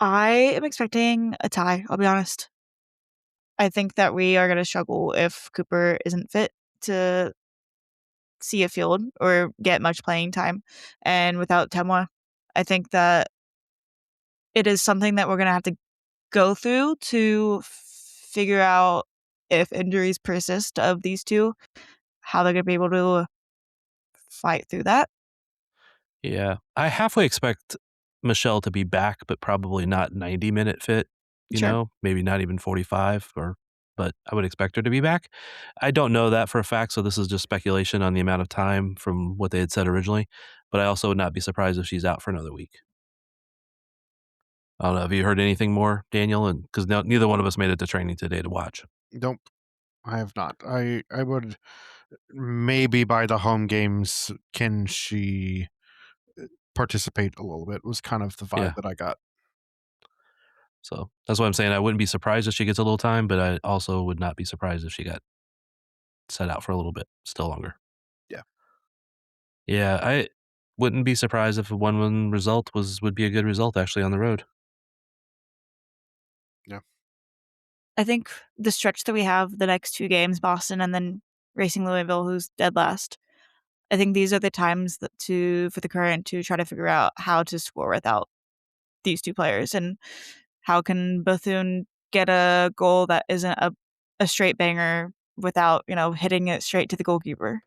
I am expecting a tie, I'll be honest. I think that we are going to struggle if Cooper isn't fit to see a field or get much playing time. And without Temwa, I think that it is something that we're going to have to go through to figure out if injuries persist of these two, how they're going to be able to fight through that. Yeah, I halfway expect Michelle to be back, but probably not 90-minute fit, maybe not even 45, but I would expect her to be back. I don't know that for a fact, so this is just speculation on the amount of time from what they had said originally, but I also would not be surprised if she's out for another week. I don't know. Have you heard anything more, Daniel? And because neither one of us made it to training today to watch. Nope, I have not. I would maybe by the home games can she participate a little bit, was kind of the vibe that I got. So that's what I'm saying. I wouldn't be surprised if she gets a little time, but I also would not be surprised if she got set out for a little bit, still longer. Yeah, I wouldn't be surprised if a 1-1 result would be a good result actually on the road. Yeah. I think the stretch that we have, the next 2 games, Boston and then Racing Louisville, who's dead last, I think these are the times for the Current to try to figure out how to score without these 2 players, and how can Bethune get a goal that isn't a straight banger without, hitting it straight to the goalkeeper.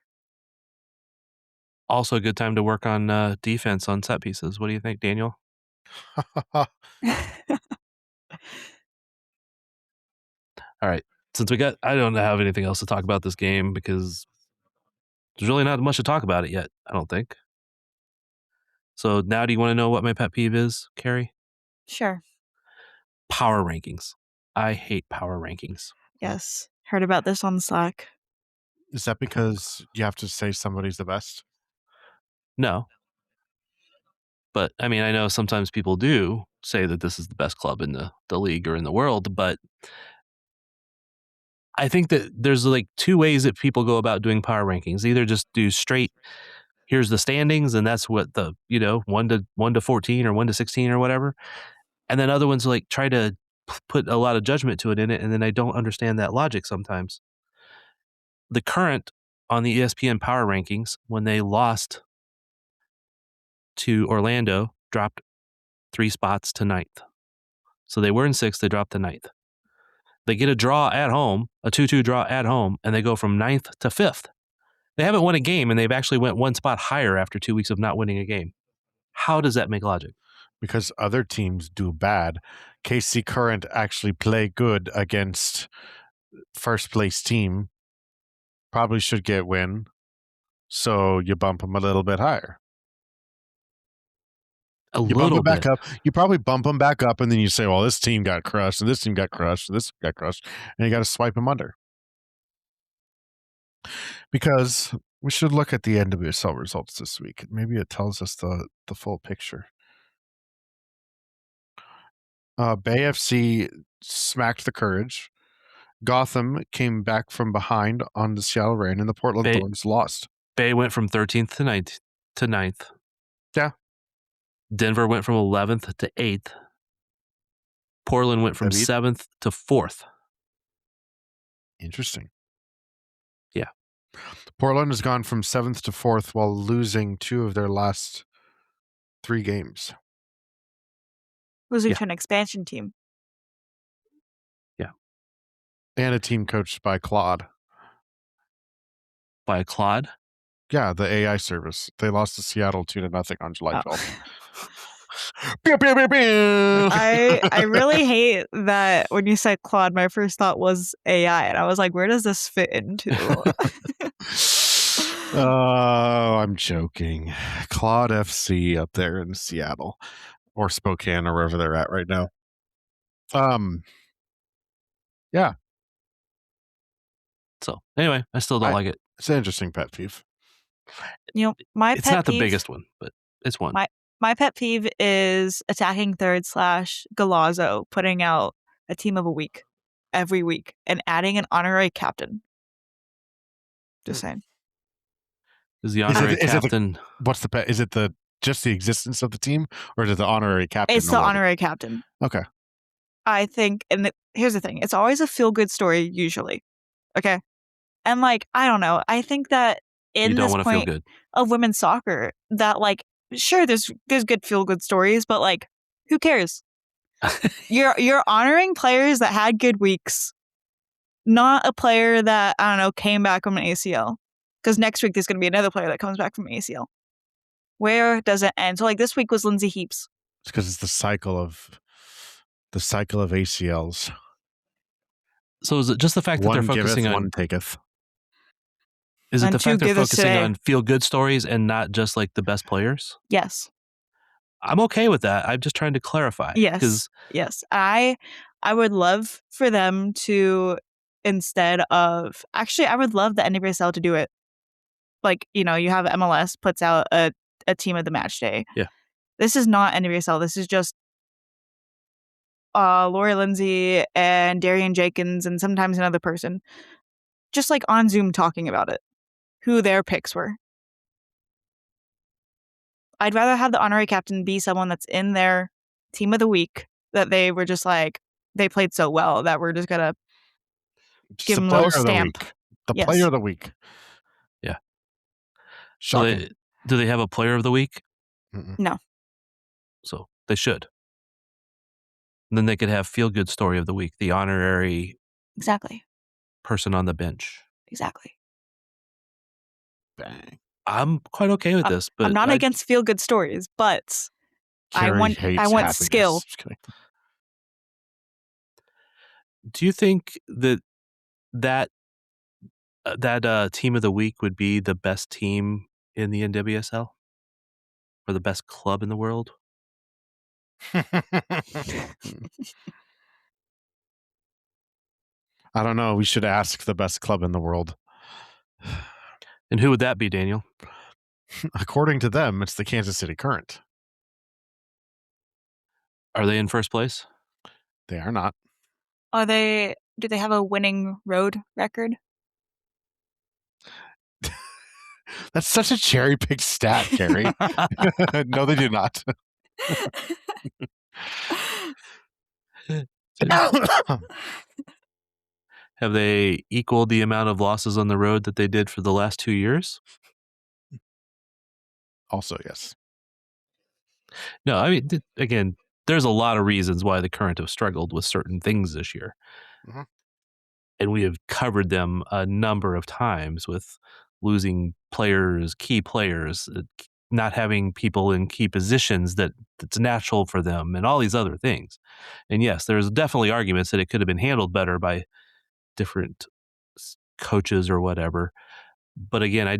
Also a good time to work on defense on set pieces. What do you think, Daniel? All right. Since I don't have anything else to talk about this game because there's really not much to talk about it yet, I don't think. So now do you want to know what my pet peeve is, Carrie? Sure. Power rankings. I hate power rankings. Yes. Heard about this on Slack. Is that because you have to say somebody's the best? No. But, I mean, I know sometimes people do say that this is the best club in the league or in the world, but I think that there's like 2 ways that people go about doing power rankings. Either just do straight, here's the standings, and that's what the, 1 to 14 or 1 to 16 or whatever. And then other ones like try to put a lot of judgment to it in it, and then I don't understand that logic sometimes. The Current on the ESPN power rankings, when they lost to Orlando, dropped 3 spots to 9th. So they were in 6th, they dropped to 9th. They get a draw at home, a 2-2 draw at home, and they go from 9th to 5th. They haven't won a game, and they've actually went 1 spot higher after 2 weeks of not winning a game. How does that make logic? because other teams do bad. KC Current actually play good against first place team. Probably should get win. So you bump them a little bit higher. You bump them back up. You probably bump them back up, and then you say, well, this team got crushed, and this team got crushed, and this team got crushed, and you got to swipe them under. Because we should look at the NWSL results this week. Maybe it tells us the full picture. Bay FC smacked the Courage. Gotham came back from behind on the Seattle Reign, and the Portland Thorns lost. Bay went from 13th to 9th. Yeah. Denver went from 11th to 8th. Portland went from 7th to 4th. Interesting. Yeah. Portland has gone from 7th to 4th while losing 2 of their last 3 games. Losing to an expansion team. Yeah. And a team coached by Claude. By Claude? Yeah, the AI service. They lost to Seattle 2-0 on July 12th. I really hate that when you said Claude, my first thought was AI, and I was like, where does this fit into? Oh, I'm joking. Claude FC up there in Seattle or Spokane or wherever they're at right now. Yeah. So anyway, I still don't like it. It's an interesting pet peeve. You know, my it's pet not peeve, the biggest one, but it's one. My pet peeve is attacking third / Galazzo putting out a team of a week every week and adding an honorary captain. Just saying. Is the honorary captain? What's the pet? Is it just the existence of the team, or is it the honorary captain? It's the honorary captain. Okay. I think, and here's the thing: it's always a feel-good story, usually. Okay, and like I don't know, I think that in this point of women's soccer, that like sure, there's good feel-good stories, but like who cares? You're honoring players that had good weeks, not a player that I don't know came back from an ACL. Because next week there's going to be another player that comes back from ACL. Where does it end? So like this week was Lindsay Heaps. It's because it's the cycle of ACLs. So is it just the fact that they're focusing on one taketh? Is it the fact they're focusing on feel good stories and not just like the best players? Yes. I'm okay with that. I'm just trying to clarify. Yes. Yes. I would love for them to, instead of actually I would love the NWSL to do it. Like, you know, you have MLS puts out a team of the match day. Yeah. This is not NWSL. This is just Lori Lindsay and Darian Jenkins and sometimes another person. Just like on Zoom talking about it. Who their picks were. I'd rather have the honorary captain be someone that's in their team of the week that they were just like, they played so well that we're just going to give them a little stamp. The player of the week. Yeah. Shocking. Do they have a player of the week? Mm-mm. No. So they should. And then they could have feel good story of the week, the honorary exactly person on the bench. Exactly. Bang. I'm quite okay with this, but I'm not against feel good stories, but I want skill. Do you think that team of the week would be the best team in the NWSL or the best club in the world? I don't know. We should ask the best club in the world. And who would that be, Daniel? According to them, it's the Kansas City Current. Are they in first place? They are not. Do they have a winning road record? That's such a cherry-picked stat, Carrie. No, they do not. Have they equaled the amount of losses on the road that they did for the last 2 years? Also, yes. No, I mean, again, there's a lot of reasons why the Current have struggled with certain things this year. Mm-hmm. And we have covered them a number of times with losing players, key players, not having people in key positions that's natural for them and all these other things. And yes, there's definitely arguments that it could have been handled better by different coaches or whatever. But again, I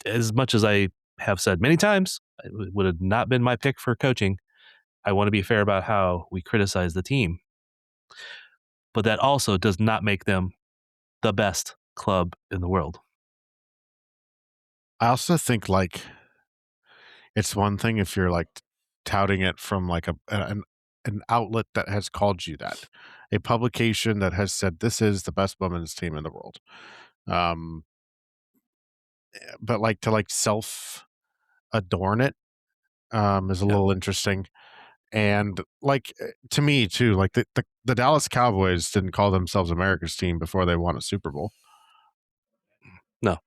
as much as I have said many times, it would have not been my pick for coaching. I want to be fair about how we criticize the team. But that also does not make them the best club in the world. I also think like it's one thing if you're like touting it from like an outlet that has called you that, a publication that has said this is the best women's team in the world. But like to like self adorn it is a little interesting. And like to me too, like the Dallas Cowboys didn't call themselves America's team before they won a Super Bowl. No.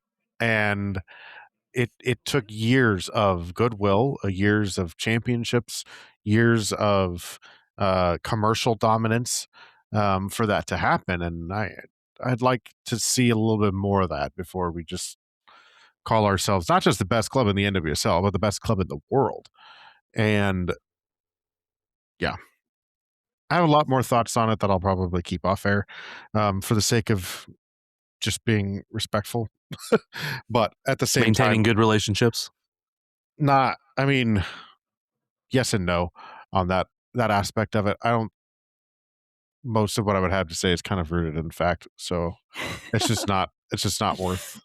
And it took years of goodwill, years of championships, years of commercial dominance for that to happen. And I'd like to see a little bit more of that before we just call ourselves not just the best club in the NWSL, but the best club in the world. And yeah, I have a lot more thoughts on it that I'll probably keep off air for the sake of just being respectful. But at the same maintaining time, good relationships. I mean, yes and no on that aspect of it. Most of what I would have to say is kind of rooted in fact. So it's just not worth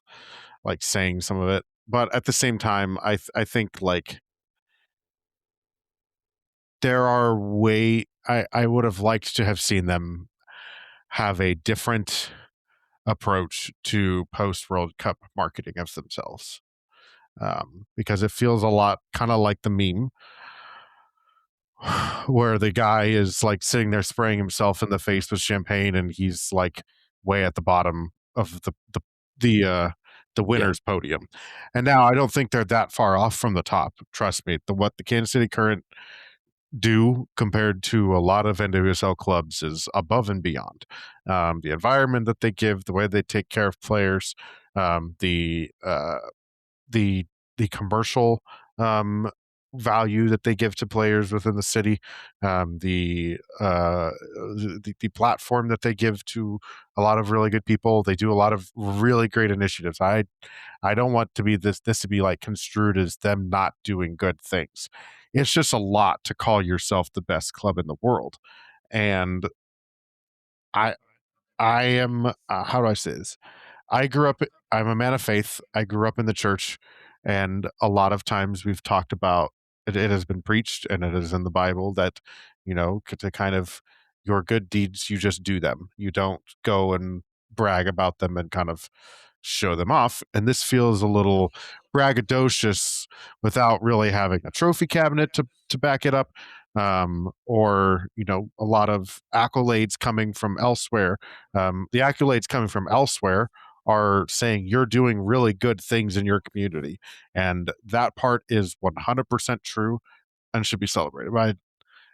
like saying some of it. But at the same time, I think like there are I would have liked to have seen them have a different approach to post World Cup marketing of themselves. Because it feels a lot kind of like the meme where the guy is like sitting there spraying himself in the face with champagne and he's like way at the bottom of the winner's podium. And now I don't think they're that far off from the top. Trust me, what the Kansas City Current do compared to a lot of NWSL clubs is above and beyond. The environment that they give, the way they take care of players, the commercial value that they give to players within the city, the platform that they give to a lot of really good people. They do a lot of really great initiatives. I don't want to be this to be like construed as them not doing good things. It's just a lot to call yourself the best club in the world. And I am how do I say this? I'm a man of faith. I grew up in the church, and a lot of times we've talked about it has been preached and it is in the Bible that, to kind of your good deeds, you just do them. You don't go and brag about them and kind of show them off. And this feels a little braggadocious without really having a trophy cabinet to back it up. Or a lot of accolades coming from elsewhere. The accolades coming from elsewhere are saying you're doing really good things in your community, and that part is 100% true and should be celebrated. But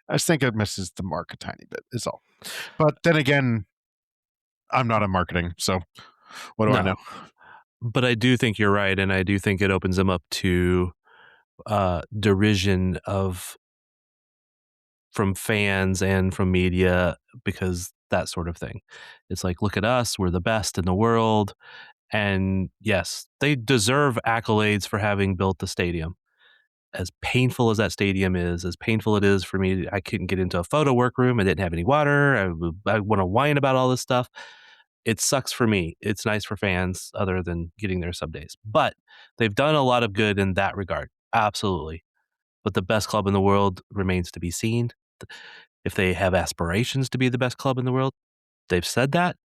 I just think it misses the mark a tiny bit is all. But then again, I'm not in marketing, so what do I know? But I do think you're right, and I do think it opens them up to derision from fans and from media, because that sort of thing. It's like, look at us, we're the best in the world. And yes, they deserve accolades for having built the stadium. As painful as that stadium is, as painful it is for me, I couldn't get into a photo workroom. I didn't have any water. I want to whine about all this stuff. It sucks for me. It's nice for fans other than getting their sub days. But they've done a lot of good in that regard. Absolutely. But the best club in the world remains to be seen. If they have aspirations to be the best club in the world, they've said that.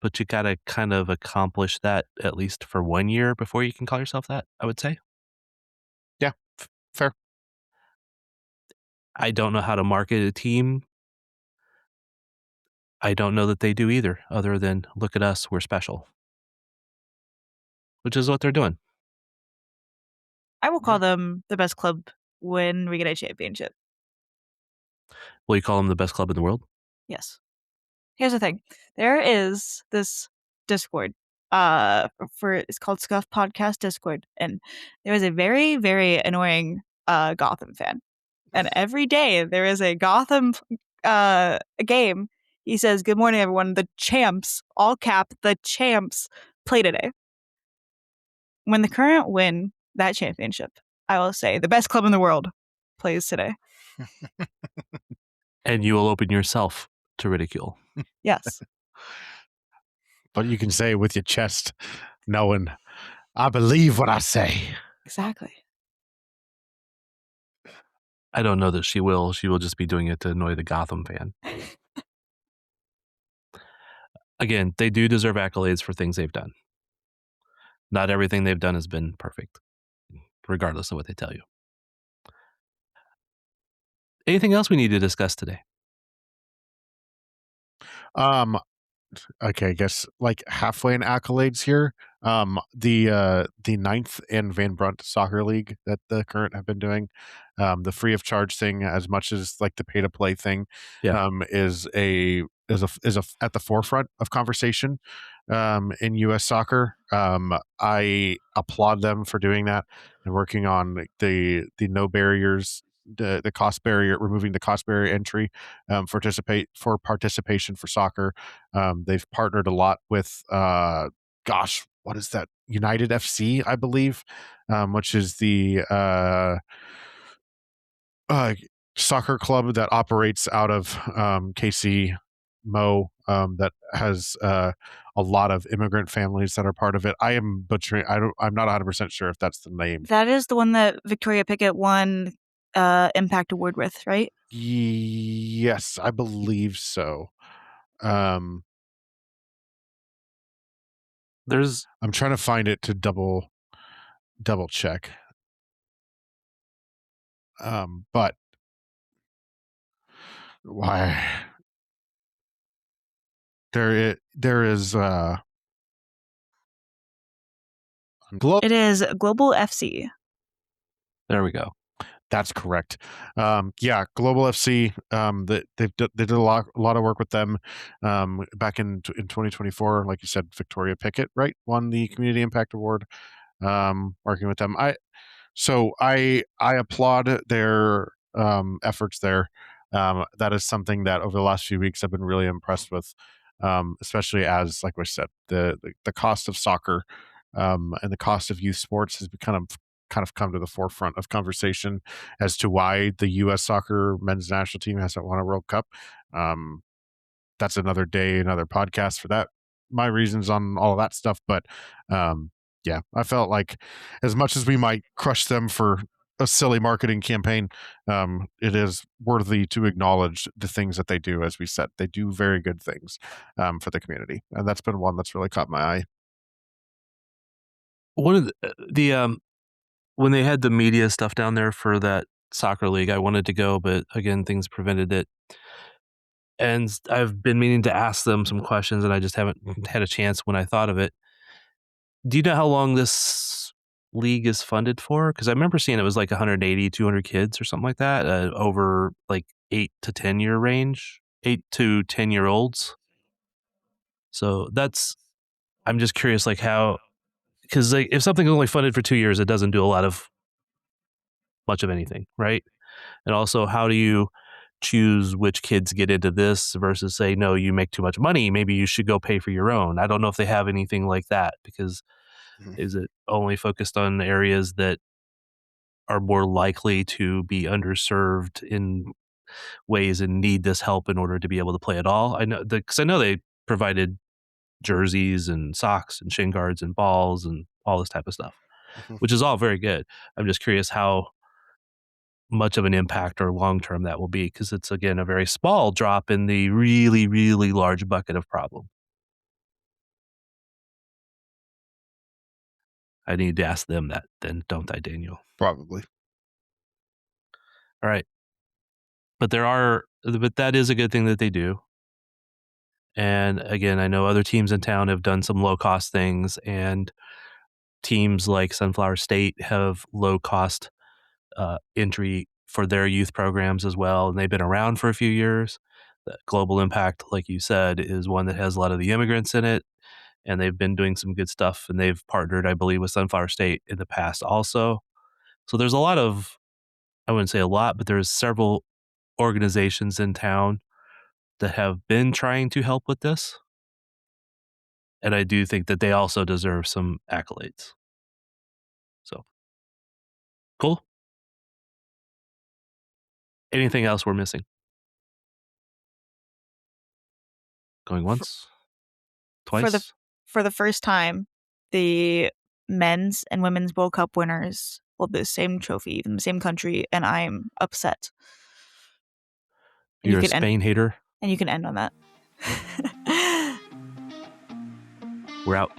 But you got to kind of accomplish that at least for 1 year before you can call yourself that, I would say. Yeah, fair. I don't know how to market a team. I don't know that they do either, other than look at us, we're special. Which is what they're doing. I will call them the best club when we get a championship. Will you call them the best club in the world? Yes. Here's the thing. There is this Discord for it's called Scuff Podcast Discord, and there was a very, very annoying Gotham fan. And every day there is a Gotham game. He says, "Good morning, everyone. The champs, all cap, the champs play today." When the current win that championship, I will say the best club in the world plays today. And you will open yourself to ridicule. Yes. But you can say with your chest, knowing, I believe what I say. Exactly. I don't know that she will. She will just be doing it to annoy the Gotham fan. Again, they do deserve accolades for things they've done. Not everything they've done has been perfect, regardless of what they tell you. Anything else we need to discuss today? Okay, I guess like halfway in accolades here. The ninth and Van Brunt Soccer League that the current have been doing, the free of charge thing, as much as like the pay to play thing, is at the forefront of conversation in U.S. soccer. I applaud them for doing that and working on the no barriers. The cost barrier, removing the cost barrier entry for participation for soccer. They've partnered a lot with what is that? United FC, I believe, which is the soccer club that operates out of KC Mo, that has a lot of immigrant families that are part of it. I am butchering. I'm not 100% sure if that's the name. That is the one that Victoria Pickett won Impact Award with, right? Yes, I believe so. I'm trying to find it to double check. But why there is it is Global FC. There we go. That's correct. Global FC. They did a lot of work with them back in 2024. Like you said, Victoria Pickett, right, won the Community Impact Award. Working with them, I applaud their efforts there. That is something that over the last few weeks I've been really impressed with, especially as, like we said, the cost of soccer and the cost of youth sports has kind of come to the forefront of conversation as to why the U.S. soccer men's national team hasn't won a World Cup. That's another day, another podcast for that. My reasons on all of that stuff, but I felt like as much as we might crush them for a silly marketing campaign, it is worthy to acknowledge the things that they do. As we said, they do very good things for the community, and that's been one that's really caught my eye. One of the when they had the media stuff down there for that soccer league, I wanted to go, but again, things prevented it. And I've been meaning to ask them some questions, and I just haven't had a chance when I thought of it. Do you know how long this league is funded for? Because I remember seeing it was like 180, 200 kids or something like that, over like 8 to 10 year range, 8 to 10 year olds. So I'm just curious, like how, because like if something's only funded for 2 years, it doesn't do much of anything, right? And also, how do you choose which kids get into this versus say, no, you make too much money, maybe you should go pay for your own? I don't know if they have anything like that, because is it only focused on areas that are more likely to be underserved in ways and need this help in order to be able to play at all? I know because I know they provided jerseys and socks and shin guards and balls and all this type of stuff, which is all very good. I'm just curious how much of an impact or long term that will be, because it's again a very small drop in the really, really large bucket of problem. I need to ask them that then, don't I, Daniel? Probably. All right. But that is a good thing that they do. And again, I know other teams in town have done some low cost things, and teams like Sunflower State have low cost entry for their youth programs as well. And they've been around for a few years. The Global Impact, like you said, is one that has a lot of the immigrants in it. and they've been doing some good stuff, and they've partnered, I believe, with Sunflower State in the past also. So there's a lot of, I wouldn't say a lot, but there's several organizations in town that have been trying to help with this. And I do think that they also deserve some accolades. So, cool. Anything else we're missing? Going once? Twice? For the first time, the men's and women's World Cup winners hold the same trophy from the same country, and I'm upset. And You're a you can Spain hater? And you can end on that. We're out.